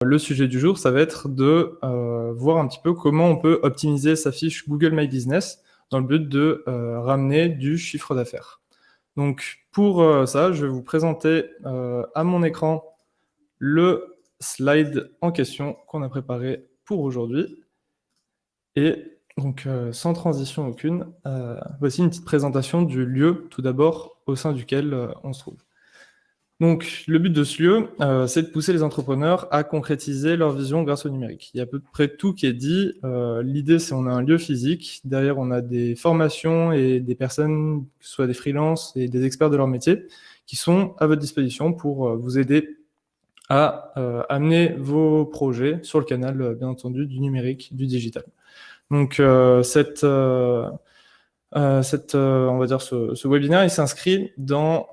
Le sujet du jour, ça va être de voir un petit peu comment on peut optimiser sa fiche Google My Business dans le but de ramener du chiffre d'affaires. Donc pour ça, je vais vous présenter à mon écran le slide en question qu'on a préparé pour aujourd'hui. Et donc sans transition aucune, voici une petite présentation du lieu tout d'abord au sein duquel on se trouve. Donc, le but de ce lieu, c'est de pousser les entrepreneurs à concrétiser leur vision grâce au numérique. Il y a à peu près tout qui est dit. L'idée, c'est qu'on a un lieu physique. Derrière, on a des formations et des personnes, que ce soit des freelances et des experts de leur métier, qui sont à votre disposition pour vous aider à amener vos projets sur le canal, bien entendu, du numérique, du digital. Donc, on va dire ce webinaire, il s'inscrit dans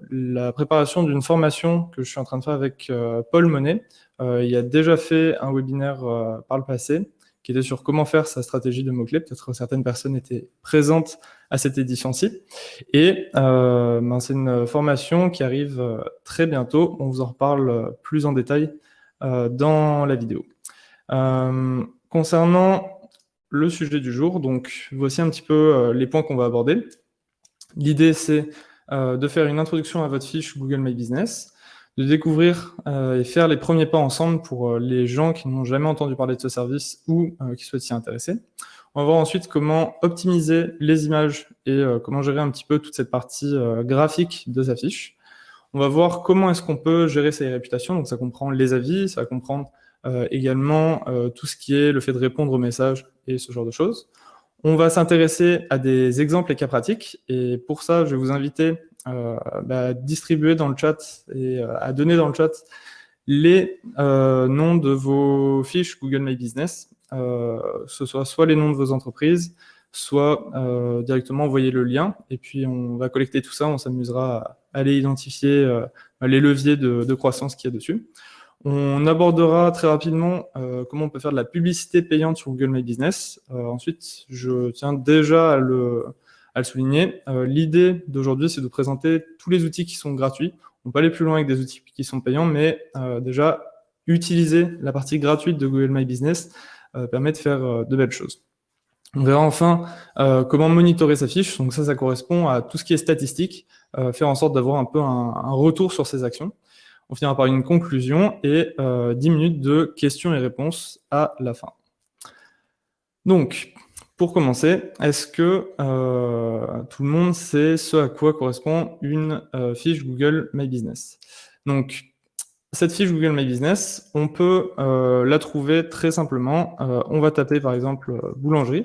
la préparation d'une formation que je suis en train de faire avec Paul Monet. Il a déjà fait un webinaire par le passé qui était sur comment faire sa stratégie de mots-clés. Peut-être que certaines personnes étaient présentes à cette édition-ci. Et c'est une formation qui arrive très bientôt. On vous en reparle plus en détail dans la vidéo. Concernant le sujet du jour, donc voici un petit peu les points qu'on va aborder. L'idée, c'est de faire une introduction à votre fiche Google My Business, de découvrir et faire les premiers pas ensemble pour les gens qui n'ont jamais entendu parler de ce service ou qui souhaitent s'y intéresser. On va voir ensuite comment optimiser les images et comment gérer un petit peu toute cette partie graphique de sa fiche. On va voir comment est-ce qu'on peut gérer sa réputation, donc ça comprend les avis, ça va comprendre également tout ce qui est le fait de répondre aux messages et ce genre de choses. On va s'intéresser à des exemples et cas pratiques, et pour ça, je vais vous inviter à distribuer dans le chat et à donner dans le chat les noms de vos fiches Google My Business, ce soit les noms de vos entreprises, soit directement envoyer le lien, et puis on va collecter tout ça, on s'amusera à aller identifier les leviers de croissance qu'il y a dessus. On abordera très rapidement comment on peut faire de la publicité payante sur Google My Business. Ensuite, je tiens déjà à le souligner. L'idée d'aujourd'hui, c'est de présenter tous les outils qui sont gratuits. On peut aller plus loin avec des outils qui sont payants, mais déjà, utiliser la partie gratuite de Google My Business permet de faire de belles choses. On verra enfin comment monitorer sa fiche. Donc ça correspond à tout ce qui est statistique, faire en sorte d'avoir un peu un retour sur ses actions. On finira par une conclusion et 10 minutes de questions et réponses à la fin. Donc, pour commencer, est-ce que tout le monde sait ce à quoi correspond une fiche Google My Business? Donc, cette fiche Google My Business, on peut la trouver très simplement. On va taper par exemple boulangerie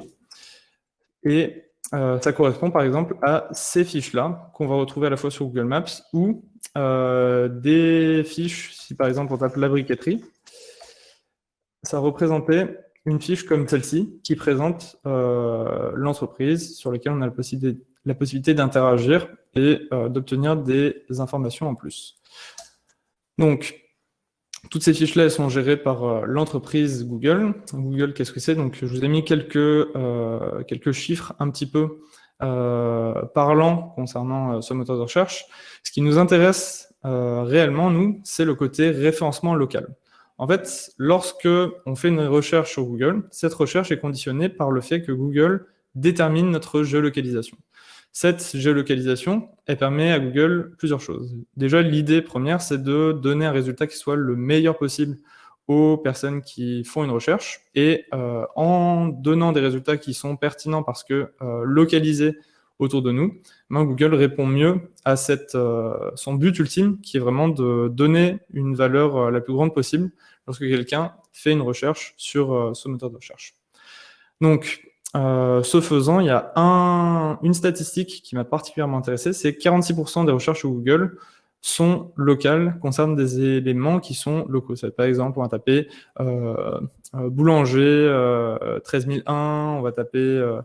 et ça correspond par exemple à ces fiches-là qu'on va retrouver à la fois sur Google Maps ou des fiches, si par exemple on tape la briqueterie, ça représentait une fiche comme celle-ci qui présente l'entreprise sur laquelle on a la possibilité d'interagir et d'obtenir des informations en plus. Donc, toutes ces fiches-là, elles sont gérées par l'entreprise Google. Google, qu'est-ce que c'est? Donc, je vous ai mis quelques chiffres un petit peu parlants concernant ce moteur de recherche. Ce qui nous intéresse réellement, nous, c'est le côté référencement local. En fait, lorsque on fait une recherche sur Google, cette recherche est conditionnée par le fait que Google détermine notre géolocalisation. Cette géolocalisation, elle permet à Google plusieurs choses. Déjà, l'idée première, c'est de donner un résultat qui soit le meilleur possible aux personnes qui font une recherche, et en donnant des résultats qui sont pertinents parce que localisés autour de nous, Google répond mieux à son but ultime, qui est vraiment de donner une valeur la plus grande possible lorsque quelqu'un fait une recherche sur ce moteur de recherche. Donc, ce faisant, il y a une statistique qui m'a particulièrement intéressé, c'est 46% des recherches sur Google sont locales, concernent des éléments qui sont locaux. Par exemple, on va taper boulanger 13001, on va taper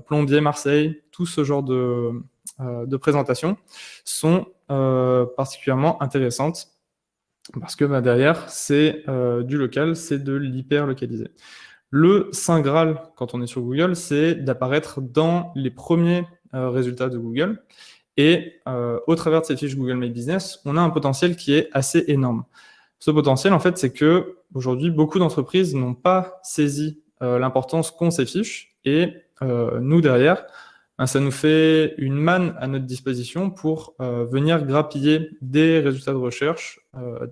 plombier Marseille, tout ce genre de présentations sont particulièrement intéressantes parce que derrière, c'est du local, c'est de l'hyper localisé. Le Saint Graal, quand on est sur Google, c'est d'apparaître dans les premiers résultats de Google. Et au travers de cette fiche Google My Business, on a un potentiel qui est assez énorme. Ce potentiel, en fait, c'est que aujourd'hui, beaucoup d'entreprises n'ont pas saisi l'importance qu'ont ces fiches, et nous, derrière, ça nous fait une manne à notre disposition pour venir grappiller des résultats de recherche,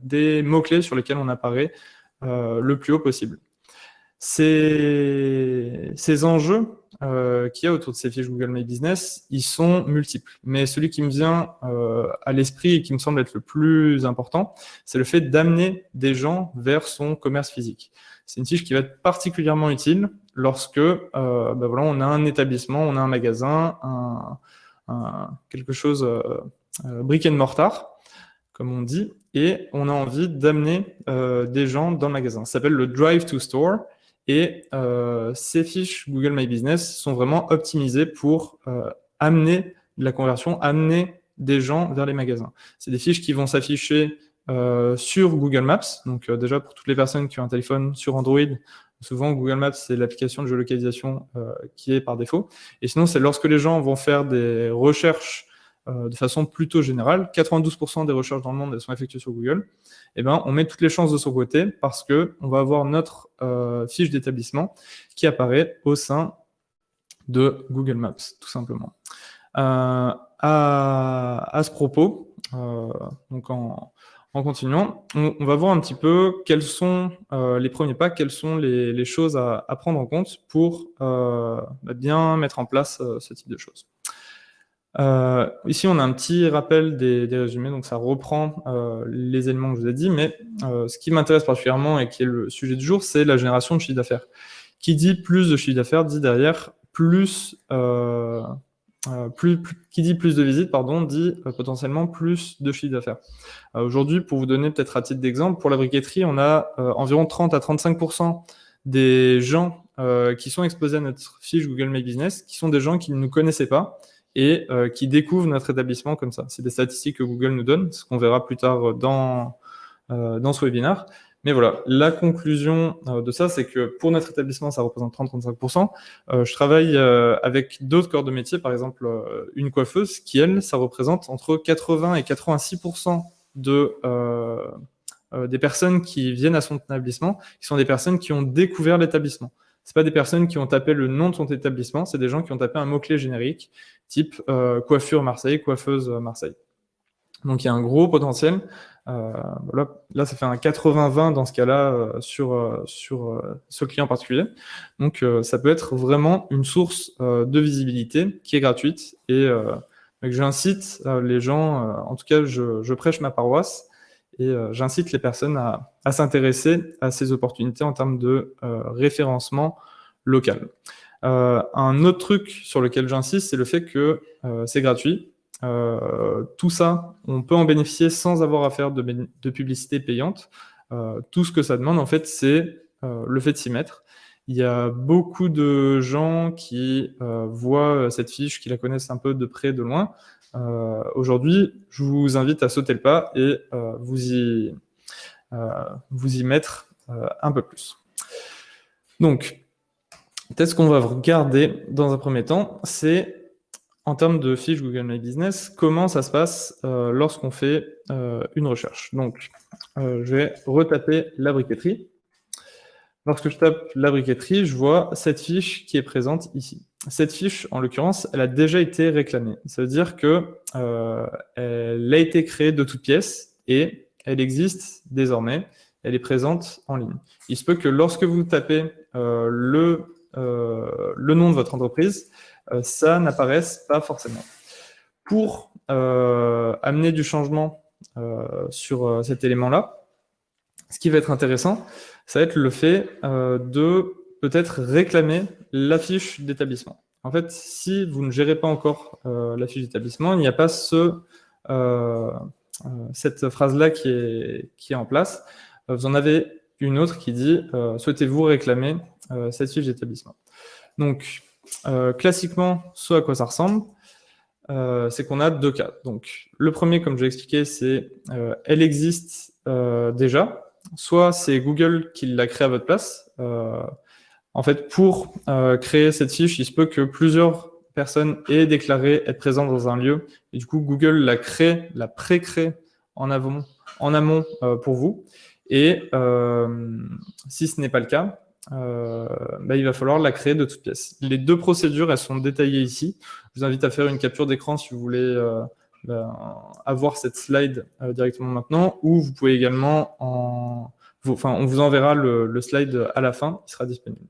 des mots-clés sur lesquels on apparaît le plus haut possible. Ces enjeux qu'il y a autour de ces fiches Google My Business, ils sont multiples. Mais celui qui me vient à l'esprit et qui me semble être le plus important, c'est le fait d'amener des gens vers son commerce physique. C'est une fiche qui va être particulièrement utile lorsque voilà, on a un établissement, on a un magasin, quelque chose brick and mortar, comme on dit, et on a envie d'amener des gens dans le magasin. Ça s'appelle le Drive to Store. Et ces fiches Google My Business sont vraiment optimisées pour amener de la conversion, amener des gens vers les magasins. C'est des fiches qui vont s'afficher sur Google Maps. Donc déjà, pour toutes les personnes qui ont un téléphone sur Android, souvent Google Maps, c'est l'application de géolocalisation qui est par défaut. Et sinon, c'est lorsque les gens vont faire des recherches de façon plutôt générale, 92% des recherches dans le monde elles sont effectuées sur Google, et ben, on met toutes les chances de son côté parce qu'on va avoir notre fiche d'établissement qui apparaît au sein de Google Maps, tout simplement. À ce propos, donc en continuant, on va voir un petit peu quels sont les premiers pas, quelles sont les choses à prendre en compte pour bien mettre en place ce type de choses. Ici, on a un petit rappel des résumés, donc ça reprend les éléments que je vous ai dit, mais ce qui m'intéresse particulièrement et qui est le sujet du jour, c'est la génération de chiffre d'affaires. Qui dit plus de chiffre d'affaires dit derrière qui dit plus de visites, pardon, dit potentiellement plus de chiffre d'affaires. Aujourd'hui, pour vous donner peut-être à titre d'exemple, pour la briqueterie, on a environ 30 à 35% des gens qui sont exposés à notre fiche Google My Business, qui sont des gens qui ne nous connaissaient pas, et qui découvrent notre établissement comme ça. C'est des statistiques que Google nous donne, ce qu'on verra plus tard dans ce webinaire. Mais voilà, la conclusion de ça, c'est que pour notre établissement, ça représente 30-35%. Je travaille avec d'autres corps de métier, par exemple une coiffeuse, qui, elle, ça représente entre 80 et 86% des personnes qui viennent à son établissement, qui sont des personnes qui ont découvert l'établissement. C'est pas des personnes qui ont tapé le nom de son établissement, c'est des gens qui ont tapé un mot-clé générique, type coiffure Marseille, coiffeuse Marseille. Donc il y a un gros potentiel. Là, ça fait un 80-20 dans ce cas-là sur ce client particulier. Donc ça peut être vraiment une source de visibilité qui est gratuite et j'incite les gens, en tout cas je prêche ma paroisse, et j'incite les personnes à s'intéresser à ces opportunités en termes de référencement local. Un autre truc sur lequel j'insiste, c'est le fait que c'est gratuit. Tout ça, on peut en bénéficier sans avoir à faire de publicité payante. Tout ce que ça demande, en fait, c'est le fait de s'y mettre. Il y a beaucoup de gens qui voient cette fiche, qui la connaissent un peu de près, de loin. Aujourd'hui, je vous invite à sauter le pas et vous y mettre un peu plus. Donc, peut-être ce qu'on va regarder dans un premier temps, c'est en termes de fiche Google My Business, comment ça se passe lorsqu'on fait une recherche. Donc, je vais retaper la briqueterie. Lorsque je tape la briqueterie, je vois cette fiche qui est présente ici. Cette fiche, en l'occurrence, elle a déjà été réclamée. Ça veut dire que elle a été créée de toutes pièces et elle existe désormais. Elle est présente en ligne. Il se peut que lorsque vous tapez le nom de votre entreprise, ça n'apparaisse pas forcément. Pour amener du changement sur cet élément-là, ce qui va être intéressant, ça va être le fait de peut-être réclamer la fiche d'établissement. En fait, si vous ne gérez pas encore la fiche d'établissement, il n'y a pas cette phrase-là qui est en place. Vous en avez une autre qui dit « Souhaitez-vous réclamer cette fiche d'établissement ?» Donc, classiquement, ce à quoi ça ressemble, c'est qu'on a deux cas. Donc, le premier, comme je l'ai expliqué, c'est elle existe déjà. Soit c'est Google qui l'a créé à votre place. En fait, pour créer cette fiche, il se peut que plusieurs personnes aient déclaré être présentes dans un lieu. Et du coup, Google l'a pré-créé en amont pour vous. Et si ce n'est pas le cas, il va falloir la créer de toutes pièces. Les deux procédures, elles sont détaillées ici. Je vous invite à faire une capture d'écran si vous voulez avoir cette slide directement maintenant, ou vous pouvez également on vous enverra le slide à la fin, il sera disponible.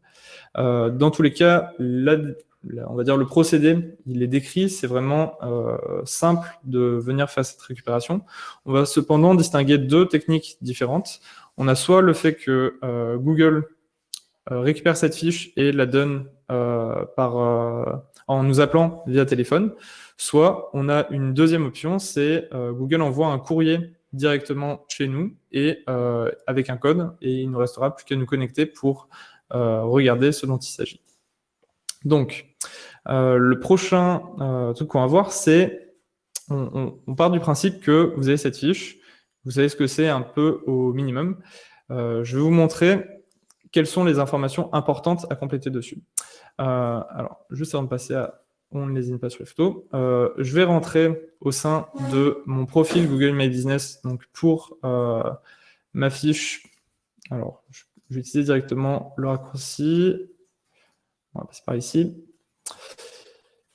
Dans tous les cas, on va dire le procédé, il est décrit, c'est vraiment simple de venir faire cette récupération. On va cependant distinguer deux techniques différentes. On a soit le fait que Google récupère cette fiche et la donne en nous appelant via téléphone, soit on a une deuxième option, c'est Google envoie un courrier directement chez nous et avec un code, et il ne nous restera plus qu'à nous connecter pour regarder ce dont il s'agit. Donc, le prochain truc qu'on va voir, c'est on part du principe que vous avez cette fiche, vous savez ce que c'est un peu au minimum. Je vais vous montrer quelles sont les informations importantes à compléter dessus. Alors, juste avant de passer à on ne lésine pas sur les photos, je vais rentrer au sein de mon profil Google My Business, donc pour ma fiche. Alors, je vais utiliser directement le raccourci. On va passer par ici.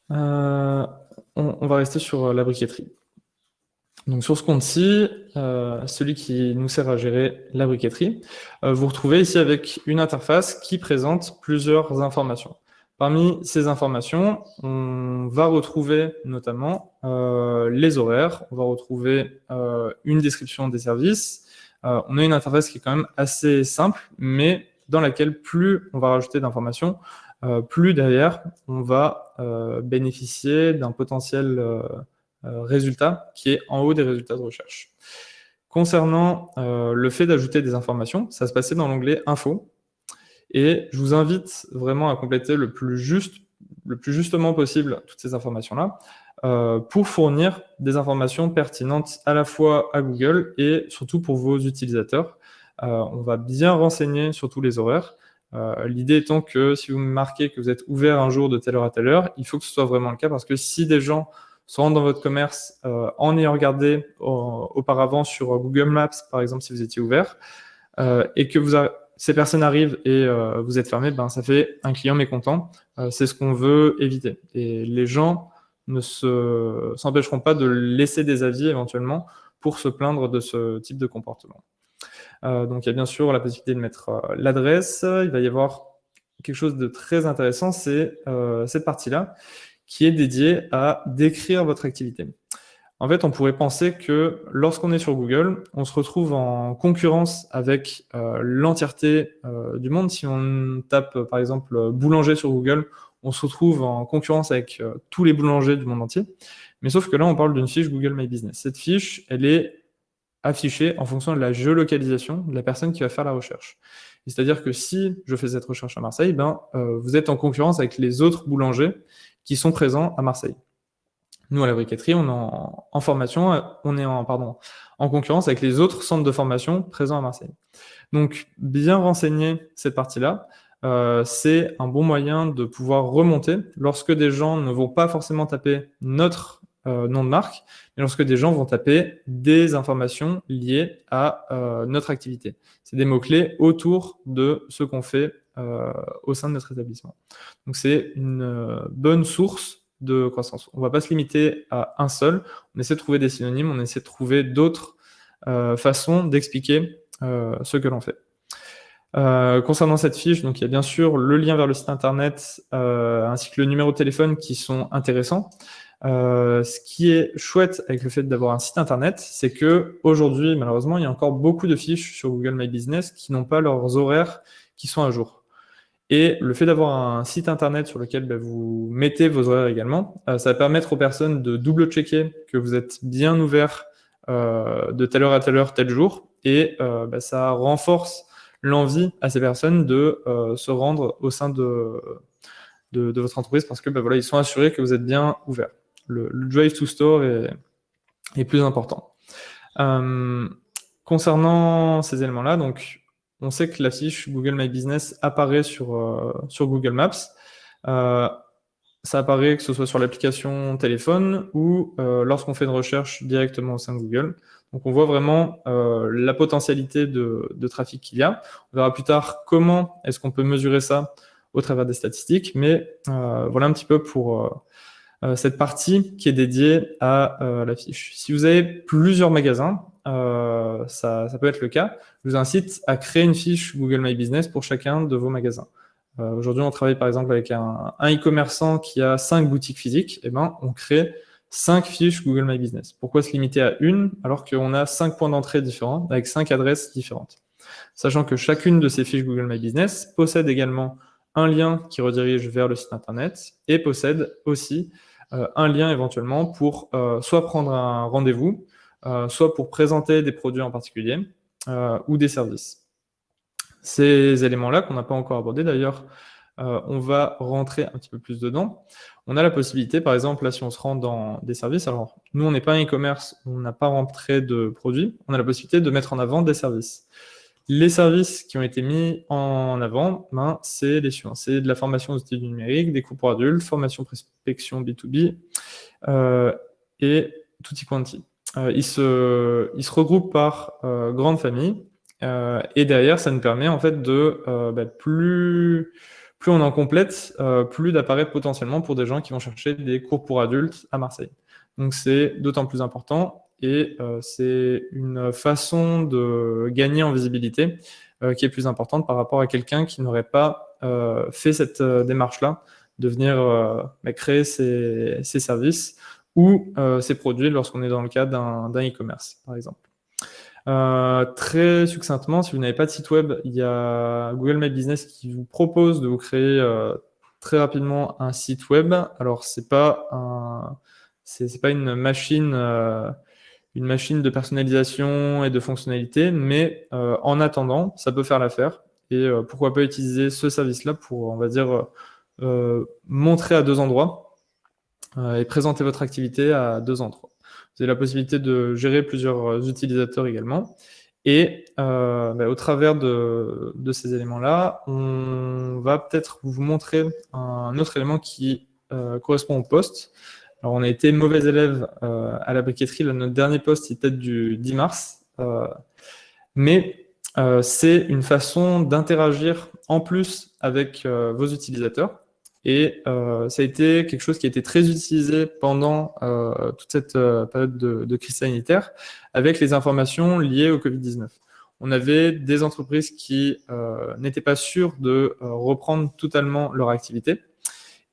On va rester sur la briqueterie. Donc sur ce compte-ci, celui qui nous sert à gérer la briqueterie, vous retrouvez ici avec une interface qui présente plusieurs informations. Parmi ces informations, on va retrouver notamment les horaires, on va retrouver une description des services. On a une interface qui est quand même assez simple, mais dans laquelle plus on va rajouter d'informations, plus derrière on va bénéficier d'un potentiel résultat qui est en haut des résultats de recherche. Concernant le fait d'ajouter des informations, ça se passait dans l'onglet Info. Et je vous invite vraiment à compléter le plus justement possible toutes ces informations-là pour fournir des informations pertinentes à la fois à Google et surtout pour vos utilisateurs. On va bien renseigner sur tous les horaires. L'idée étant que si vous marquez que vous êtes ouvert un jour de telle heure à telle heure, il faut que ce soit vraiment le cas, parce que si des gens se rendent dans votre commerce en ayant regardé auparavant sur Google Maps, par exemple, si vous étiez ouvert, et que ces personnes arrivent et vous êtes fermé, ça fait un client mécontent. C'est ce qu'on veut éviter. Et les gens ne s'empêcheront pas de laisser des avis éventuellement pour se plaindre de ce type de comportement. Donc il y a bien sûr la possibilité de mettre l'adresse. Il va y avoir quelque chose de très intéressant, c'est cette partie-là qui est dédiée à décrire votre activité. En fait, on pourrait penser que lorsqu'on est sur Google, on se retrouve en concurrence avec l'entièreté du monde. Si on tape par exemple boulanger sur Google, on se retrouve en concurrence avec tous les boulangers du monde entier. Mais sauf que là, on parle d'une fiche Google My Business. Cette fiche, elle est affichée en fonction de la géolocalisation de la personne qui va faire la recherche. C'est-à-dire que si je fais cette recherche à Marseille, vous êtes en concurrence avec les autres boulangers qui sont présents à Marseille. Nous, à la briqueterie, on est en concurrence avec les autres centres de formation présents à Marseille. Donc, bien renseigner cette partie-là, c'est un bon moyen de pouvoir remonter lorsque des gens ne vont pas forcément taper notre nom de marque, mais lorsque des gens vont taper des informations liées à notre activité. C'est des mots-clés autour de ce qu'on fait au sein de notre établissement. Donc, c'est une bonne source de croissance. On ne va pas se limiter à un seul, on essaie de trouver des synonymes, on essaie de trouver d'autres façons d'expliquer ce que l'on fait. Concernant cette fiche, donc il y a bien sûr le lien vers le site internet ainsi que le numéro de téléphone qui sont intéressants. Ce qui est chouette avec le fait d'avoir un site internet, c'est que aujourd'hui, malheureusement, il y a encore beaucoup de fiches sur Google My Business qui n'ont pas leurs horaires qui sont à jour. Et le fait d'avoir un site internet sur lequel vous mettez vos horaires également, ça va permettre aux personnes de double-checker que vous êtes bien ouvert de telle heure à telle heure, tel jour, et ça renforce l'envie à ces personnes de se rendre au sein de votre entreprise parce que ils sont assurés que vous êtes bien ouvert. Le drive to store est plus important. Concernant ces éléments-là, donc on sait que la fiche Google My Business apparaît sur Google Maps. Ça apparaît que ce soit sur l'application téléphone ou lorsqu'on fait une recherche directement au sein de Google. Donc, on voit vraiment la potentialité de trafic qu'il y a. On verra plus tard comment est-ce qu'on peut mesurer ça au travers des statistiques, mais voilà un petit peu pour cette partie qui est dédiée à la fiche. Si vous avez plusieurs magasins, ça peut être le cas, je vous incite à créer une fiche Google My Business pour chacun de vos magasins. Aujourd'hui, on travaille par exemple avec un e-commerçant qui a 5 boutiques physiques, et ben, on crée 5 fiches Google My Business. Pourquoi se limiter à une alors qu'on a 5 points d'entrée différents avec 5 adresses différentes? Sachant que chacune de ces fiches Google My Business possède également un lien qui redirige vers le site internet et possède aussi un lien éventuellement pour soit prendre un rendez-vous, soit pour présenter des produits en particulier ou des services. Ces éléments-là qu'on n'a pas encore abordés d'ailleurs, on va rentrer un petit peu plus dedans. On a la possibilité, par exemple, là si on se rend dans des services, alors nous on n'est pas un e-commerce, on n'a pas rentré de produits, on a la possibilité de mettre en avant des services. Les services qui ont été mis en avant, c'est les suivants. C'est de la formation aux outils du numérique, des cours pour adultes, formation prospection B2B et tutti quanti. Ils se regroupent par grande famille et derrière, ça nous permet en fait de plus on en complète, plus d'apparaître potentiellement pour des gens qui vont chercher des cours pour adultes à Marseille. Donc c'est d'autant plus important et c'est une façon de gagner en visibilité qui est plus importante par rapport à quelqu'un qui n'aurait pas fait cette démarche-là de venir créer ses services ou ses produits lorsqu'on est dans le cas d'un e-commerce, par exemple. Très succinctement, si vous n'avez pas de site web, il y a Google My Business qui vous propose de vous créer très rapidement un site web. Alors, c'est pas une machine de personnalisation et de fonctionnalité, mais en attendant, ça peut faire l'affaire. Et pourquoi pas utiliser ce service-là pour, on va dire, montrer à 2 endroits et présenter votre activité à 2 endroits. Vous avez la possibilité de gérer plusieurs utilisateurs également. Et au travers de ces éléments-là, on va peut-être vous montrer un autre élément qui correspond au post. Alors, on a été mauvais élèves à la briqueterie. Là, notre dernier post, il date du 10 mars. Mais c'est une façon d'interagir en plus avec vos utilisateurs. Et ça a été quelque chose qui a été très utilisé pendant toute cette période de crise sanitaire avec les informations liées au Covid-19. On avait des entreprises qui n'étaient pas sûres de reprendre totalement leur activité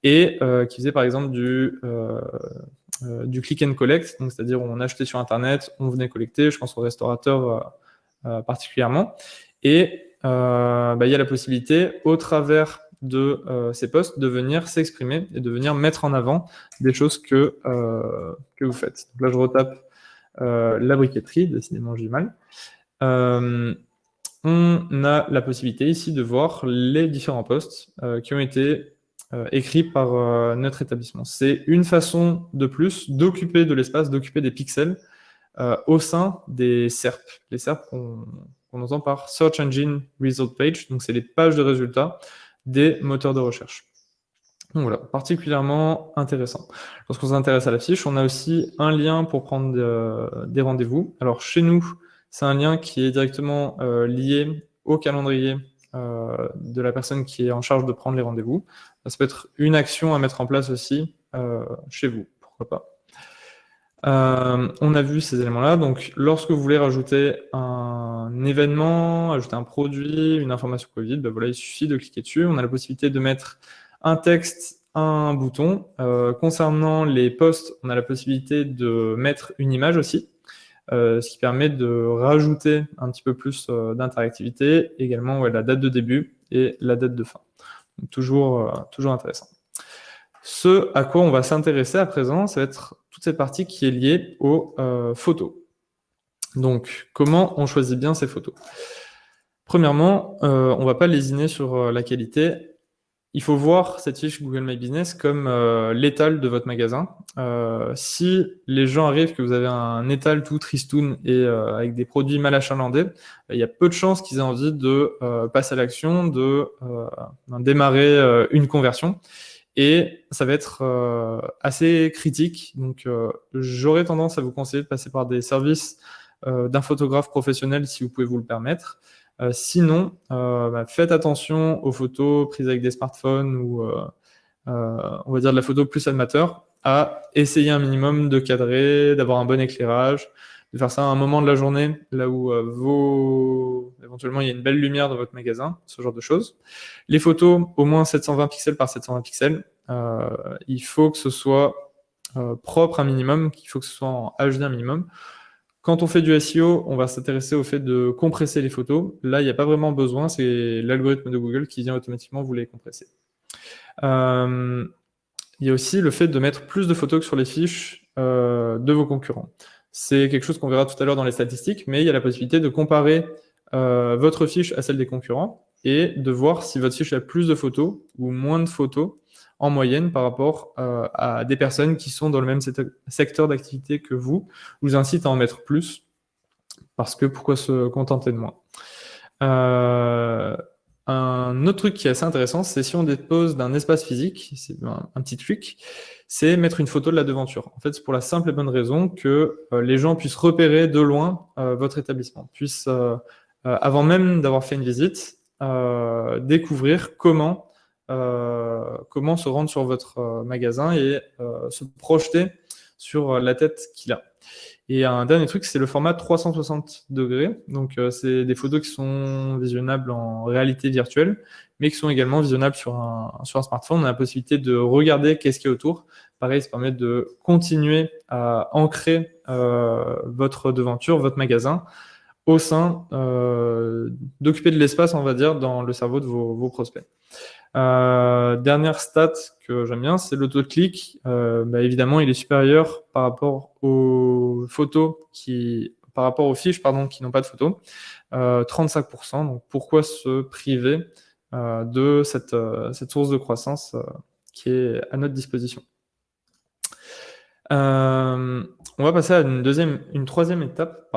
et qui faisaient par exemple du click and collect, donc c'est-à-dire on achetait sur Internet, on venait collecter, je pense aux restaurateurs particulièrement. Et il y a la possibilité, au travers de ces posts, de venir s'exprimer et de venir mettre en avant des choses que vous faites. Donc là, je retape la briqueterie, décidément j'ai du mal. On a la possibilité ici de voir les différents posts qui ont été écrits par notre établissement. C'est une façon de plus d'occuper de l'espace, d'occuper des pixels au sein des SERP. Les SERP qu'on entend par Search Engine Result Page, donc c'est les pages de résultats des moteurs de recherche. Donc voilà, particulièrement intéressant. Lorsqu'on s'intéresse à la fiche, on a aussi un lien pour prendre des rendez-vous. Alors chez nous, c'est un lien qui est directement lié au calendrier de la personne qui est en charge de prendre les rendez-vous. Ça peut être une action à mettre en place aussi chez vous, pourquoi pas. On a vu ces éléments-là, donc lorsque vous voulez rajouter un événement, ajouter un produit, une information Covid, voilà, il suffit de cliquer dessus. On a la possibilité de mettre un texte, un bouton. Concernant les posts, on a la possibilité de mettre une image aussi, ce qui permet de rajouter un petit peu plus d'interactivité. Également la date de début et la date de fin. Donc, toujours intéressant. Ce à quoi on va s'intéresser à présent, ça va être toute cette partie qui est liée aux photos. Donc, comment on choisit bien ces photos? Premièrement, on ne va pas lésiner sur la qualité. Il faut voir cette fiche Google My Business comme l'étal de votre magasin. Si les gens arrivent que vous avez un étal tout tristoun et avec des produits mal achalandés, il y a peu de chances qu'ils aient envie de passer à l'action, de démarrer une conversion. Et ça va être assez critique. Donc, j'aurais tendance à vous conseiller de passer par des services d'un photographe professionnel si vous pouvez vous le permettre. Sinon, faites attention aux photos prises avec des smartphones ou on va dire de la photo plus amateur, à essayer un minimum de cadrer, d'avoir un bon éclairage, de faire ça à un moment de la journée, là où éventuellement il y a une belle lumière dans votre magasin, ce genre de choses. Les photos, au moins 720 pixels par 720 pixels. Il faut que ce soit propre un minimum, il faut que ce soit en HD un minimum. Quand on fait du SEO, on va s'intéresser au fait de compresser les photos. Là, il n'y a pas vraiment besoin, c'est l'algorithme de Google qui vient automatiquement vous les compresser. Il y a aussi le fait de mettre plus de photos que sur les fiches de vos concurrents. C'est quelque chose qu'on verra tout à l'heure dans les statistiques, mais il y a la possibilité de comparer votre fiche à celle des concurrents et de voir si votre fiche a plus de photos ou moins de photos en moyenne par rapport à des personnes qui sont dans le même secteur d'activité que vous. Je vous incite à en mettre plus, parce que pourquoi se contenter de moins? Un autre truc qui est assez intéressant, c'est si on dispose d'un espace physique, c'est un petit truc, c'est mettre une photo de la devanture. En fait, c'est pour la simple et bonne raison que les gens puissent repérer de loin votre établissement, puissent, avant même d'avoir fait une visite, découvrir comment se rendre sur votre magasin et se projeter sur la tête qu'il a. Et un dernier truc, c'est le format 360 degrés. Donc, c'est des photos qui sont visionnables en réalité virtuelle, mais qui sont également visionnables sur un smartphone. On a la possibilité de regarder qu'est-ce qu'il y a autour. Pareil, ça permet de continuer à ancrer votre devanture, votre magasin, au sein d'occuper de l'espace, on va dire, dans le cerveau de vos prospects. Dernière stat que j'aime bien, c'est le taux de clic. Évidemment, il est supérieur par rapport aux fiches, qui n'ont pas de photos, 35%. Donc, pourquoi se priver de cette source de croissance qui est à notre disposition? On va passer à une troisième étape,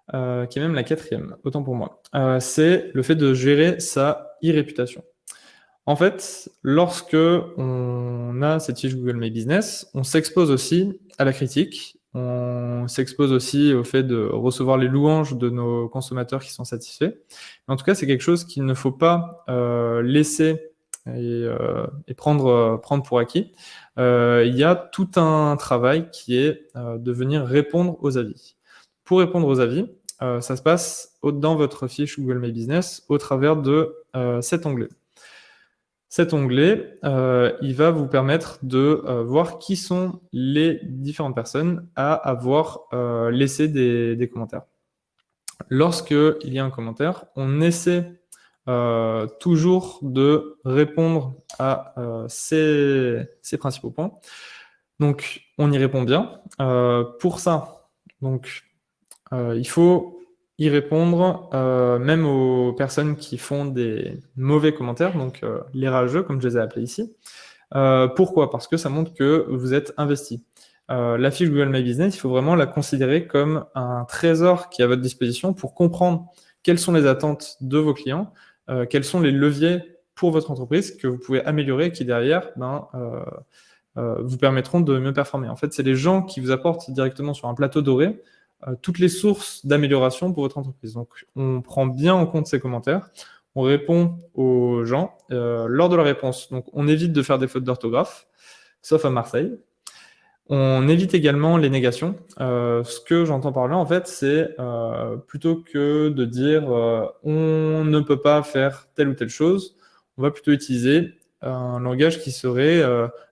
qui est même la quatrième, autant pour moi. C'est le fait de gérer sa e-réputation. En fait, lorsque on a cette fiche Google My Business, on s'expose aussi à la critique, on s'expose aussi au fait de recevoir les louanges de nos consommateurs qui sont satisfaits. Mais en tout cas, c'est quelque chose qu'il ne faut pas laisser et prendre pour acquis. Il y a tout un travail qui est de venir répondre aux avis. Pour répondre aux avis, ça se passe dans votre fiche Google My Business au travers de cet onglet. Cet onglet, il va vous permettre de voir qui sont les différentes personnes à avoir laissé des commentaires. Lorsqu'il y a un commentaire, on essaie toujours de répondre à ces principaux points. Donc, on y répond bien. Pour ça, il faut y répondre même aux personnes qui font des mauvais commentaires, donc les rageux, comme je les ai appelés ici. Pourquoi? Parce que ça montre que vous êtes investi. La fiche Google My Business, il faut vraiment la considérer comme un trésor qui est à votre disposition pour comprendre quelles sont les attentes de vos clients, quels sont les leviers pour votre entreprise que vous pouvez améliorer, qui derrière vous permettront de mieux performer. En fait, c'est les gens qui vous apportent directement sur un plateau doré toutes les sources d'amélioration pour votre entreprise. Donc, on prend bien en compte ces commentaires, on répond aux gens lors de la réponse. Donc, on évite de faire des fautes d'orthographe, sauf à Marseille. On évite également les négations. Ce que j'entends par là, en fait, c'est plutôt que de dire on ne peut pas faire telle ou telle chose, on va plutôt utiliser un langage qui serait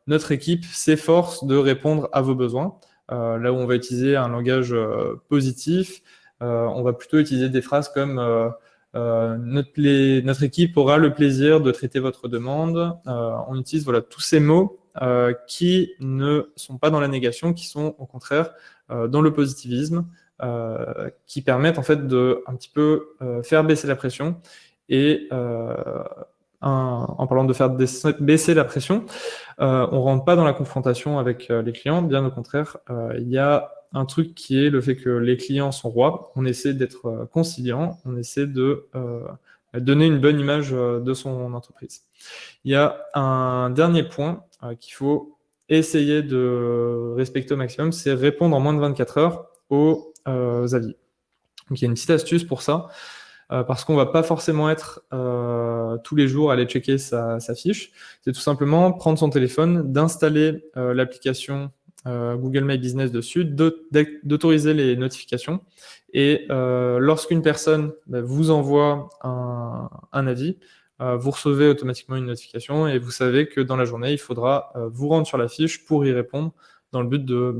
notre équipe s'efforce de répondre à vos besoins. Là où on va utiliser un langage positif, on va plutôt utiliser des phrases comme notre équipe aura le plaisir de traiter votre demande. On utilise tous ces mots qui ne sont pas dans la négation, qui sont au contraire dans le positivisme, qui permettent en fait de un petit peu faire baisser la pression. Et en parlant de faire baisser la pression, on rentre pas dans la confrontation avec les clients, bien au contraire, il y a un truc qui est le fait que les clients sont rois, on essaie d'être conciliant, on essaie de donner une bonne image de son entreprise. Il y a un dernier point qu'il faut essayer de respecter au maximum, c'est répondre en moins de 24 heures aux avis. Donc il y a une petite astuce pour ça, parce qu'on va pas forcément être tous les jours à aller checker sa fiche. C'est tout simplement prendre son téléphone, d'installer l'application Google My Business dessus, d'autoriser les notifications, et lorsqu'une personne vous envoie un avis, vous recevez automatiquement une notification et vous savez que dans la journée, il faudra vous rendre sur la fiche pour y répondre dans le but de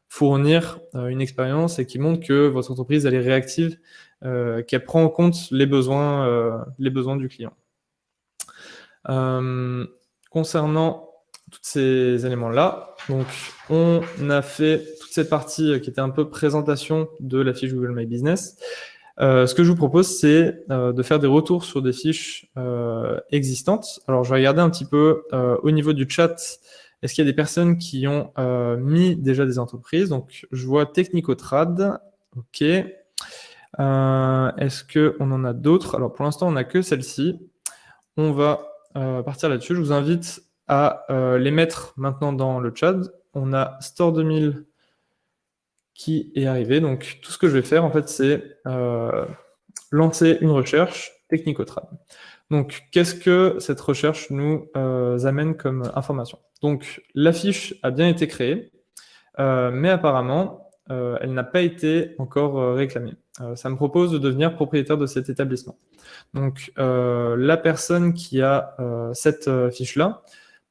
fournir une expérience et qui montre que votre entreprise elle est réactive, qu'elle prend en compte les besoins du client. Concernant tous ces éléments-là, donc on a fait toute cette partie qui était un peu présentation de la fiche Google My Business. Ce que je vous propose, c'est de faire des retours sur des fiches existantes. Alors, je vais regarder un petit peu au niveau du chat. Est-ce qu'il y a des personnes qui ont mis déjà des entreprises? Donc, je vois Technicotrad. OK. Est-ce qu'on en a d'autres? Alors, pour l'instant, on n'a que celle-ci. On va partir là-dessus. Je vous invite à les mettre maintenant dans le chat. On a Store 2000 qui est arrivé. Donc, tout ce que je vais faire, en fait, c'est lancer une recherche Technicotrad. Donc, qu'est-ce que cette recherche nous amène comme information? Donc, la fiche a bien été créée, mais apparemment, elle n'a pas été encore réclamée. Ça me propose de devenir propriétaire de cet établissement. Donc, la personne qui a cette fiche-là,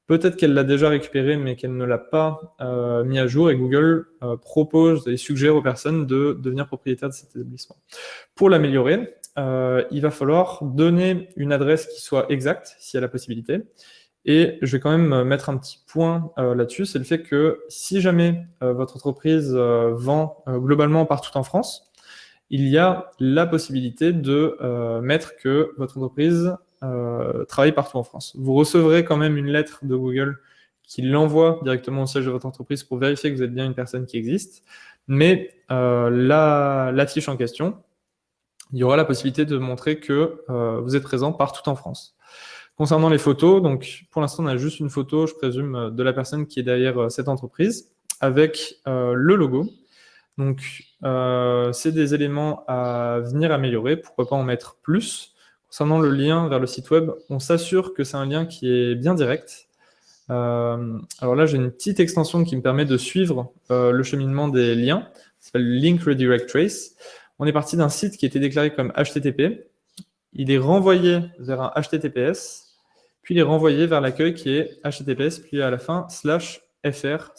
peut-être qu'elle l'a déjà récupérée, mais qu'elle ne l'a pas mis à jour, et Google propose et suggère aux personnes de devenir propriétaire de cet établissement. Pour l'améliorer, il va falloir donner une adresse qui soit exacte, s'il y a la possibilité. Et je vais quand même mettre un petit point là-dessus, c'est le fait que si jamais votre entreprise vend globalement partout en France, il y a la possibilité de mettre que votre entreprise travaille partout en France. Vous recevrez quand même une lettre de Google qui l'envoie directement au siège de votre entreprise pour vérifier que vous êtes bien une personne qui existe, mais la fiche en question, il y aura la possibilité de montrer que vous êtes présent partout en France. Concernant les photos, donc pour l'instant on a juste une photo, je présume, de la personne qui est derrière cette entreprise, avec le logo. Donc c'est des éléments à venir améliorer, pourquoi pas en mettre plus. Concernant le lien vers le site web, on s'assure que c'est un lien qui est bien direct. Alors là j'ai une petite extension qui me permet de suivre le cheminement des liens, ça s'appelle Link Redirect Trace. On est parti d'un site qui était déclaré comme HTTP, il est renvoyé vers un HTTPS, puis il est renvoyé vers l'accueil qui est HTTPS, puis à la fin /fr/.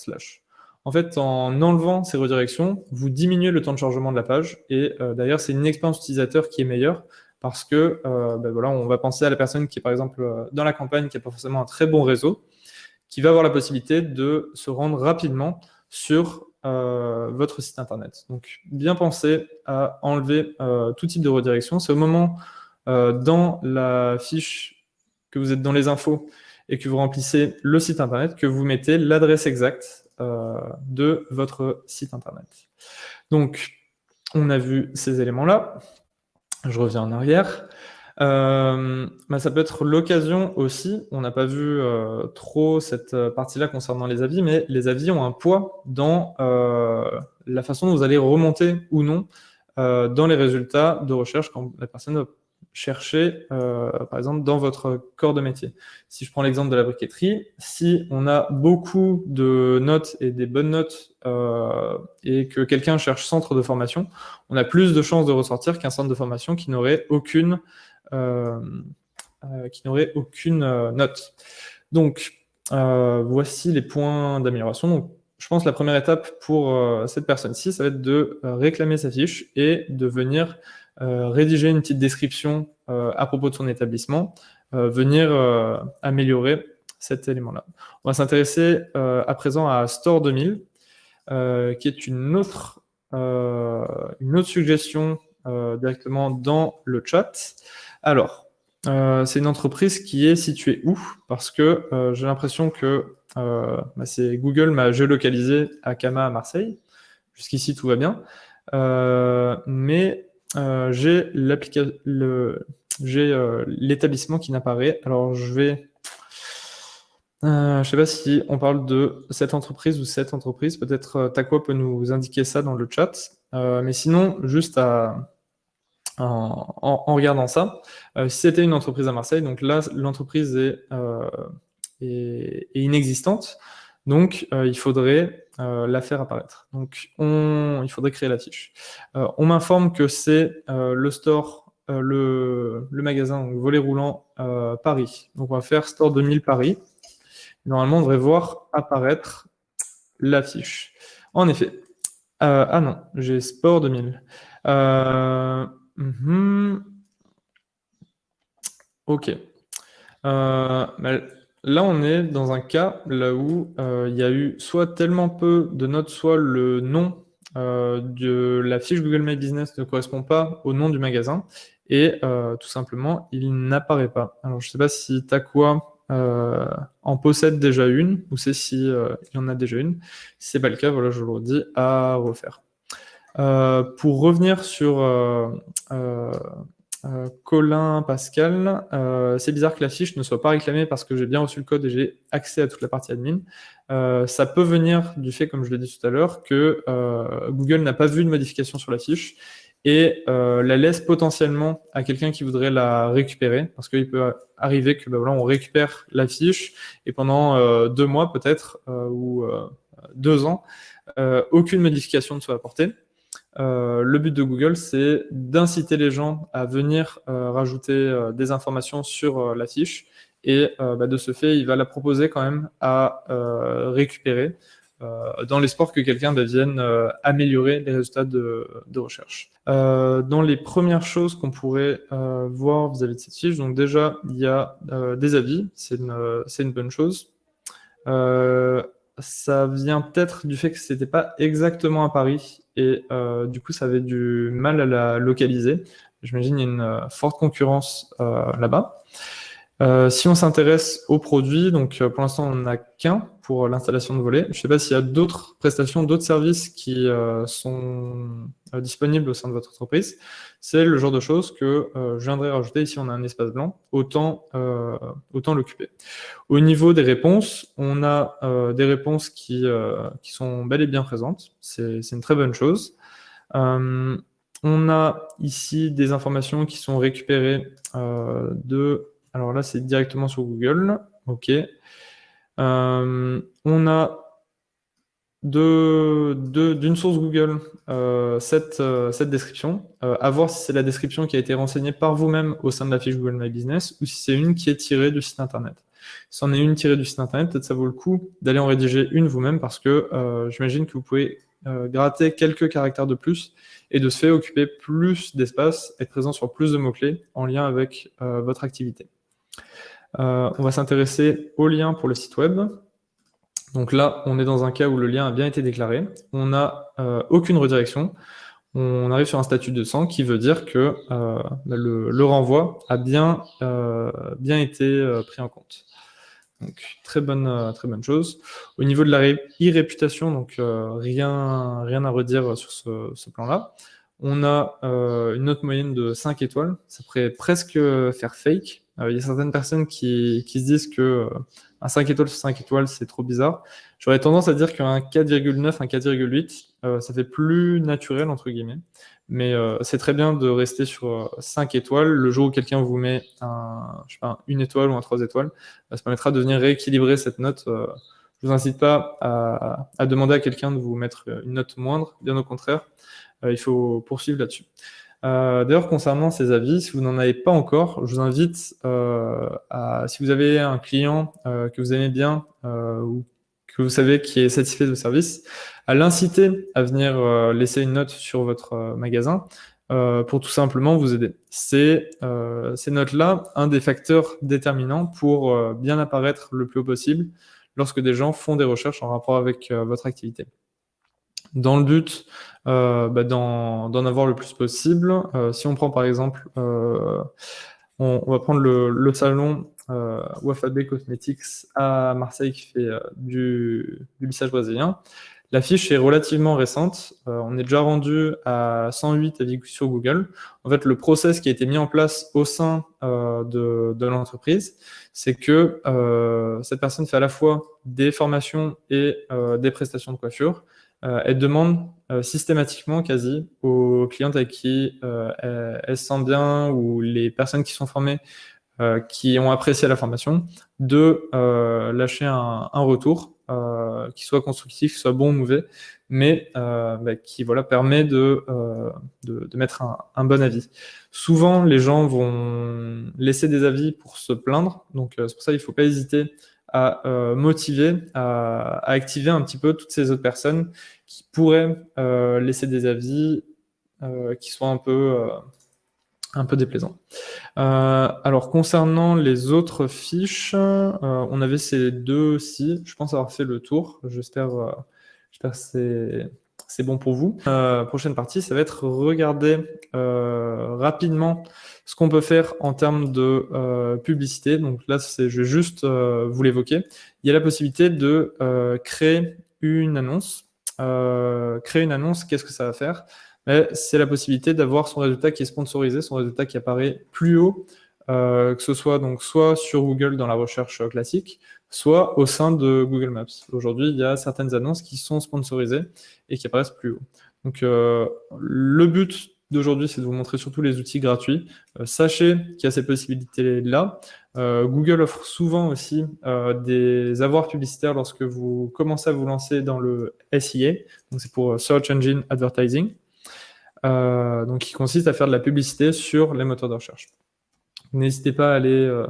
En fait, en enlevant ces redirections, vous diminuez le temps de chargement de la page, et d'ailleurs, c'est une expérience utilisateur qui est meilleure, parce que voilà, on va penser à la personne qui est par exemple dans la campagne, qui n'a pas forcément un très bon réseau, qui va avoir la possibilité de se rendre rapidement sur votre site internet. Donc, bien penser à enlever tout type de redirection. C'est au moment dans la fiche que vous êtes dans les infos et que vous remplissez le site internet que vous mettez l'adresse exacte de votre site internet. Donc, on a vu ces éléments-là. Je reviens en arrière. Ça peut être l'occasion aussi, on n'a pas vu trop cette partie-là concernant les avis, mais les avis ont un poids dans la façon dont vous allez remonter ou non dans les résultats de recherche quand la personne va chercher, par exemple, dans votre corps de métier. Si je prends l'exemple de la briqueterie, si on a beaucoup de notes et des bonnes notes et que quelqu'un cherche centre de formation, on a plus de chances de ressortir qu'un centre de formation qui n'aurait aucune note. Donc, voici les points d'amélioration. Donc, je pense que la première étape pour cette personne-ci, ça va être de réclamer sa fiche et de venir rédiger une petite description à propos de son établissement, venir améliorer cet élément-là. On va s'intéresser à présent à Store 2000, qui est une autre suggestion directement dans le chat. Alors, c'est une entreprise qui est située où? Parce que j'ai l'impression que c'est Google m'a géolocalisé à Cama à Marseille. Jusqu'ici, tout va bien. Mais j'ai l'établissement qui n'apparaît. Alors, je vais... je ne sais pas si on parle de cette entreprise ou cette entreprise. Peut-être Takwa peut nous indiquer ça dans le chat. Mais sinon, juste en regardant ça, si c'était une entreprise à Marseille, donc là, l'entreprise est inexistante, donc il faudrait la faire apparaître. Donc il faudrait créer la fiche. On m'informe que c'est le store, le magasin, donc volet roulant Paris. Donc on va faire store 2000 Paris. Normalement, on devrait voir apparaître la fiche. En effet. Ah non, j'ai sport 2000. Mhm. Ok. Bah, là, on est dans un cas là où il y a eu soit tellement peu de notes, soit le nom de la fiche Google My Business ne correspond pas au nom du magasin et tout simplement, il n'apparaît pas. Alors, je ne sais pas si Takwa en possède déjà une ou c'est si il y en a déjà une. Si c'est pas le cas, voilà, je vous le redis à refaire. Pour revenir sur euh, Colin Pascal, c'est bizarre que la fiche ne soit pas réclamée parce que j'ai bien reçu le code et j'ai accès à toute la partie admin. Ça peut venir du fait, comme je l'ai dit tout à l'heure, que Google n'a pas vu de modification sur la fiche et la laisse potentiellement à quelqu'un qui voudrait la récupérer, parce qu'il peut arriver que voilà, on récupère la fiche et pendant 2 mois peut-être ou 2 ans, aucune modification ne soit apportée. Le but de Google, c'est d'inciter les gens à venir rajouter des informations sur la fiche et de ce fait, il va la proposer quand même à récupérer dans l'espoir que quelqu'un vienne améliorer les résultats de recherche. Dans les premières choses qu'on pourrait voir vis-à-vis de cette fiche, donc déjà, il y a des avis, c'est une bonne chose. Ça vient peut-être du fait que c'était pas exactement à Paris et du coup ça avait du mal à la localiser. J'imagine qu'il y a une forte concurrence là-bas. Si on s'intéresse aux produits, donc pour l'instant on n'a qu'un pour l'installation de volets. Je ne sais pas s'il y a d'autres prestations, d'autres services qui sont disponibles au sein de votre entreprise. C'est le genre de choses que je viendrai rajouter. Ici on a un espace blanc, autant l'occuper. Au niveau des réponses, on a des réponses qui sont bel et bien présentes. C'est une très bonne chose. On a ici des informations qui sont récupérées alors là, c'est directement sur Google. OK. On a d'une source Google cette description. À voir si c'est la description qui a été renseignée par vous-même au sein de la fiche Google My Business ou si c'est une qui est tirée du site internet. Si c'en est une tirée du site internet, peut-être ça vaut le coup d'aller en rédiger une vous-même parce que j'imagine que vous pouvez gratter quelques caractères de plus et de ce fait occuper plus d'espace, être présent sur plus de mots-clés en lien avec votre activité. On va s'intéresser au lien pour le site web. Donc là, on est dans un cas où le lien a bien été déclaré. On n'a aucune redirection. On arrive sur un statut 200 qui veut dire que le renvoi a bien été pris en compte. Donc très bonne chose. Au niveau de la e-réputation, donc rien à redire sur ce plan-là. On a une note moyenne de 5 étoiles. Ça pourrait presque faire fake. Il y a certaines personnes qui se disent que un 5 étoiles sur 5 étoiles, c'est trop bizarre. J'aurais tendance à dire qu'un 4,9, un 4,8, ça fait plus naturel, entre guillemets. Mais c'est très bien de rester sur 5 étoiles. Le jour où quelqu'un vous met une étoile ou un 3 étoiles, ça permettra de venir rééquilibrer cette note. Je vous incite pas à demander à quelqu'un de vous mettre une note moindre, bien au contraire. Il faut poursuivre là-dessus. D'ailleurs, concernant ces avis, si vous n'en avez pas encore, je vous invite si vous avez un client que vous aimez bien ou que vous savez qui est satisfait de vos services, à l'inciter à venir laisser une note sur votre magasin pour tout simplement vous aider. C'est ces notes-là un des facteurs déterminants pour bien apparaître le plus haut possible lorsque des gens font des recherches en rapport avec votre activité. Dans le but d'en avoir le plus possible, si on prend par exemple, on va prendre le salon Wafabé Cosmetics à Marseille qui fait du lissage brésilien. La fiche est relativement récente. On est déjà rendu à 108 avis sur Google. En fait, le process qui a été mis en place au sein de l'entreprise, c'est que cette personne fait à la fois des formations et des prestations de coiffure. elle demande systématiquement quasi aux clientes avec qui elle se sent bien ou les personnes qui sont formées qui ont apprécié la formation, de lâcher un retour qui soit constructif, qui soit bon ou mauvais, mais qui voilà, permet de mettre un bon avis. Souvent, les gens vont laisser des avis pour se plaindre, donc c'est pour ça qu'il ne faut pas hésiter à motiver, à activer un petit peu toutes ces autres personnes qui pourraient laisser des avis qui soient un peu déplaisants. Alors, concernant les autres fiches, on avait ces deux-ci. Je pense avoir fait le tour. J'espère que c'est bon pour vous. Prochaine partie, ça va être regarder rapidement ce qu'on peut faire en termes de publicité. Donc là, je vais juste vous l'évoquer. Il y a la possibilité de créer une annonce. Créer une annonce, qu'est-ce que ça va faire? C'est la possibilité d'avoir son résultat qui est sponsorisé, son résultat qui apparaît plus haut, que ce soit donc soit sur Google dans la recherche classique, soit au sein de Google Maps. Aujourd'hui, il y a certaines annonces qui sont sponsorisées et qui apparaissent plus haut. Donc, le but d'aujourd'hui, c'est de vous montrer surtout les outils gratuits. Sachez qu'il y a ces possibilités-là. Google offre souvent aussi des avoirs publicitaires lorsque vous commencez à vous lancer dans le SEA, donc c'est pour Search Engine Advertising. Donc qui consiste à faire de la publicité sur les moteurs de recherche. N'hésitez pas à aller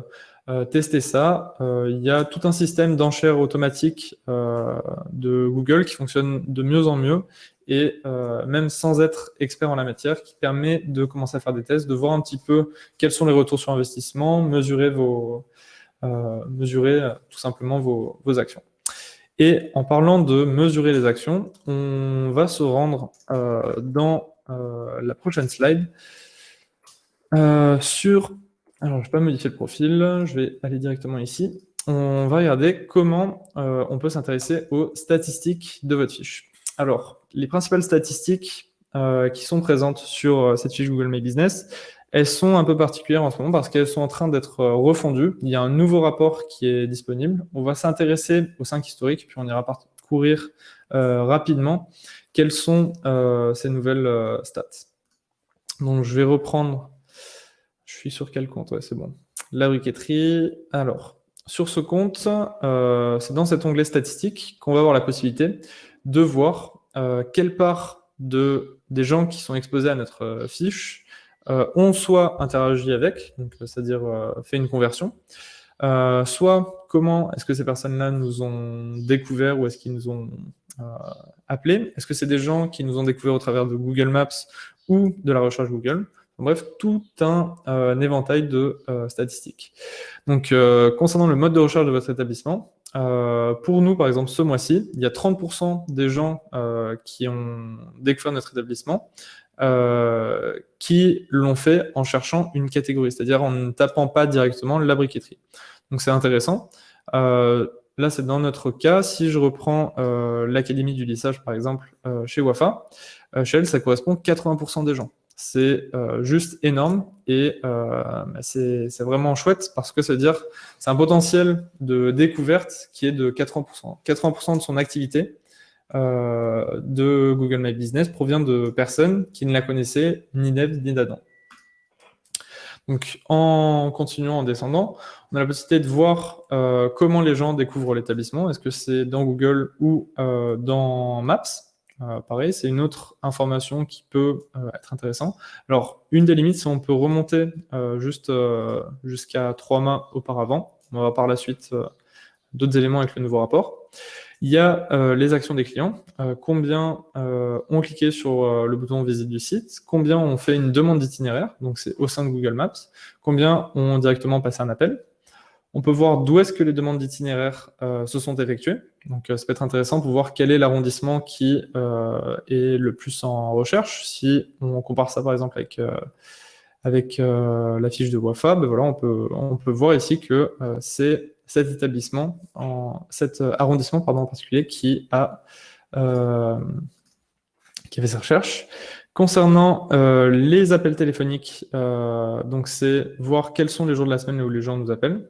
tester ça. Il y a tout un système d'enchères automatiques de Google qui fonctionne de mieux en mieux et même sans être expert en la matière, qui permet de commencer à faire des tests, de voir un petit peu quels sont les retours sur investissement, mesurer tout simplement vos actions. Et en parlant de mesurer les actions, on va se rendre dans la prochaine slide alors, je ne vais pas modifier le profil, je vais aller directement ici. On va regarder comment on peut s'intéresser aux statistiques de votre fiche. Alors, les principales statistiques qui sont présentes sur cette fiche Google My Business, elles sont un peu particulières en ce moment parce qu'elles sont en train d'être refondues. Il y a un nouveau rapport qui est disponible. On va s'intéresser aux 5 historiques, puis on ira parcourir rapidement quelles sont ces nouvelles stats. Donc, je vais reprendre. Je suis sur quel compte? Ouais, c'est bon. La briqueterie. Alors, sur ce compte, c'est dans cet onglet statistiques qu'on va avoir la possibilité de voir quelle part des gens qui sont exposés à notre fiche ont soit interagi avec, c'est-à-dire fait une conversion, soit comment est-ce que ces personnes-là nous ont découvert ou est-ce qu'ils nous ont appelés? Est-ce que c'est des gens qui nous ont découvert au travers de Google Maps ou de la recherche Google? Bref, tout un éventail de statistiques. Donc, concernant le mode de recherche de votre établissement, pour nous, par exemple, ce mois-ci, il y a 30% des gens qui ont découvert notre établissement qui l'ont fait en cherchant une catégorie, c'est-à-dire en ne tapant pas directement la briqueterie. Donc, c'est intéressant. Là, c'est dans notre cas. Si je reprends l'Académie du lissage, par exemple, chez Wafa, chez elle, ça correspond à 80% des gens. C'est juste énorme et c'est vraiment chouette parce que ça veut dire c'est un potentiel de découverte qui est de 80%. 80% de son activité de Google My Business provient de personnes qui ne la connaissaient ni d'Ève ni d'Adam. Donc, en continuant, en descendant, on a la possibilité de voir comment les gens découvrent l'établissement. Est-ce que c'est dans Google ou dans Maps? Pareil, c'est une autre information qui peut être intéressante. Alors, une des limites, c'est qu'on peut remonter juste jusqu'à 3 mois auparavant. On va voir par la suite d'autres éléments avec le nouveau rapport. Il y a les actions des clients, combien ont cliqué sur le bouton visite du site, combien ont fait une demande d'itinéraire, donc c'est au sein de Google Maps, combien ont directement passé un appel. On peut voir d'où est-ce que les demandes d'itinéraire se sont effectuées. Donc, ça peut être intéressant pour voir quel est l'arrondissement qui est le plus en recherche. Si on compare ça, par exemple, avec la fiche de Wafa, ben voilà, on peut voir ici que c'est cet établissement, cet arrondissement en particulier qui a fait ses recherches. Concernant les appels téléphoniques, donc c'est voir quels sont les jours de la semaine où les gens nous appellent.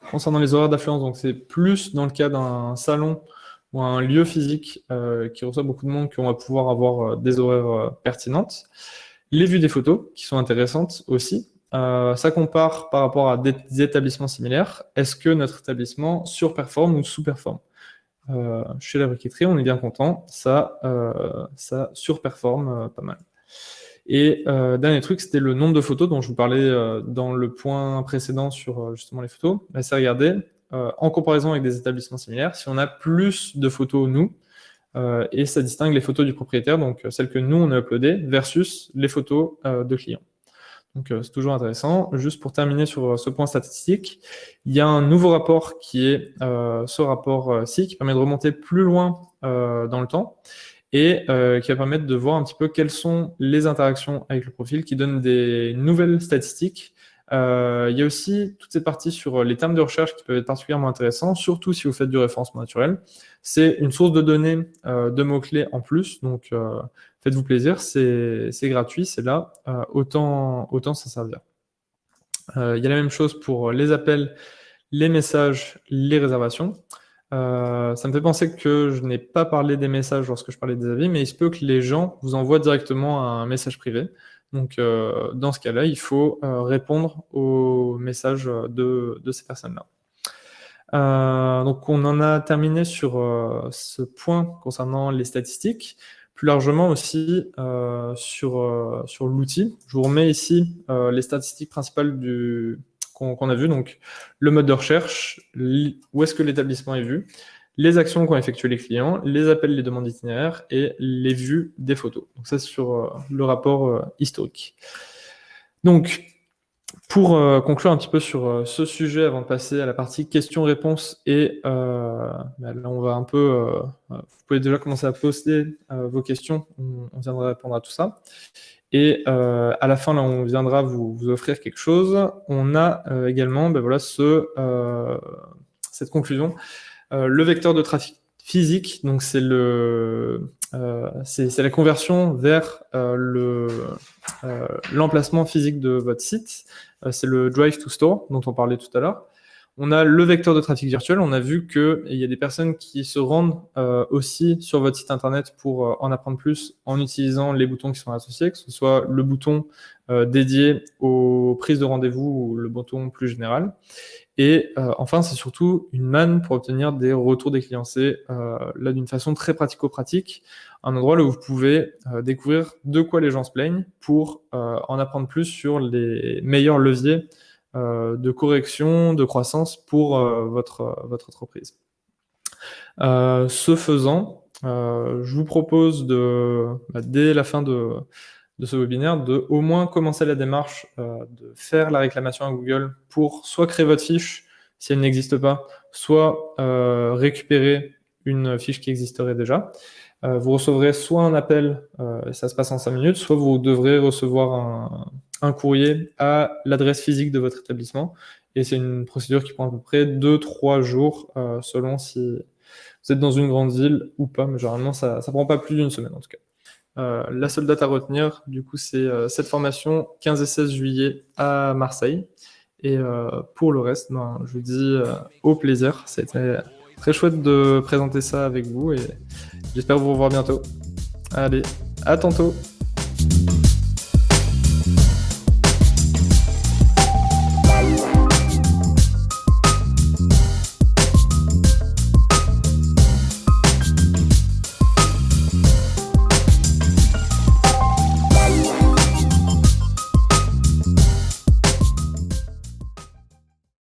Concernant les horaires d'affluence, donc c'est plus dans le cas d'un salon ou un lieu physique qui reçoit beaucoup de monde, qu'on va pouvoir avoir des horaires pertinentes. Les vues des photos, qui sont intéressantes aussi. Ça compare par rapport à des établissements similaires. Est-ce que notre établissement surperforme ou sous-performe? Chez la briqueterie, on est bien content, ça surperforme pas mal. Et dernier truc, c'était le nombre de photos dont je vous parlais dans le point précédent sur justement les photos. Bah, c'est regarder, en comparaison avec des établissements similaires, si on a plus de photos, nous, et ça distingue les photos du propriétaire, donc celles que nous, on a uploadées, versus les photos de clients. Donc c'est toujours intéressant. Juste pour terminer sur ce point statistique, il y a un nouveau rapport qui est ce rapport-ci, qui permet de remonter plus loin dans le temps et qui va permettre de voir un petit peu quelles sont les interactions avec le profil, qui donne des nouvelles statistiques. Il y a aussi toute cette partie sur les termes de recherche qui peuvent être particulièrement intéressants, surtout si vous faites du référencement naturel. C'est une source de données de mots-clés en plus, donc faites-vous plaisir, c'est gratuit, c'est là, autant s'en servir. Il y a la même chose pour les appels, les messages, les réservations. Ça me fait penser que je n'ai pas parlé des messages lorsque je parlais des avis, mais il se peut que les gens vous envoient directement un message privé. Donc, dans ce cas-là, il faut répondre aux messages de ces personnes-là. Donc, on en a terminé sur ce point concernant les statistiques. Plus largement aussi sur l'outil. Je vous remets ici les statistiques principales qu'on a vues. Donc, le mode de recherche, où est-ce que l'établissement est vu, les actions qu'ont effectuées les clients, les appels, les demandes d'itinéraire et les vues des photos. Donc, ça, c'est sur le rapport historique. Donc, pour conclure un petit peu sur ce sujet, avant de passer à la partie questions-réponses, et là on va un peu, vous pouvez déjà commencer à poster vos questions, on viendra répondre à tout ça. Et à la fin, là, on viendra vous offrir quelque chose. On a également voilà, cette conclusion. Le vecteur de trafic physique, donc c'est la conversion vers l'emplacement physique de votre site. C'est le drive to store dont on parlait tout à l'heure. On a le vecteur de trafic virtuel. On a vu qu'il y a des personnes qui se rendent aussi sur votre site internet pour en apprendre plus en utilisant les boutons qui sont associés, que ce soit le bouton dédié aux prises de rendez-vous ou le bouton plus général. Et enfin, c'est surtout une manne pour obtenir des retours des clients. C'est là d'une façon très pratico-pratique, un endroit où vous pouvez découvrir de quoi les gens se plaignent pour en apprendre plus sur les meilleurs leviers de correction, de croissance pour votre entreprise. Ce faisant, je vous propose dès la fin de ce webinaire, de au moins commencer la démarche de faire la réclamation à Google pour soit créer votre fiche si elle n'existe pas, soit récupérer une fiche qui existerait déjà. Vous recevrez soit un appel, et ça se passe en 5 minutes, soit vous devrez recevoir un courrier à l'adresse physique de votre établissement. Et c'est une procédure qui prend à peu près 2-3 jours, selon si vous êtes dans une grande ville ou pas, mais généralement ça ne prend pas plus d'une semaine en tout cas. La seule date à retenir, du coup, c'est cette formation 15 et 16 juillet à Marseille. Et pour le reste, je vous dis au plaisir. C'était très chouette de présenter ça avec vous et j'espère vous revoir bientôt. Allez, à tantôt.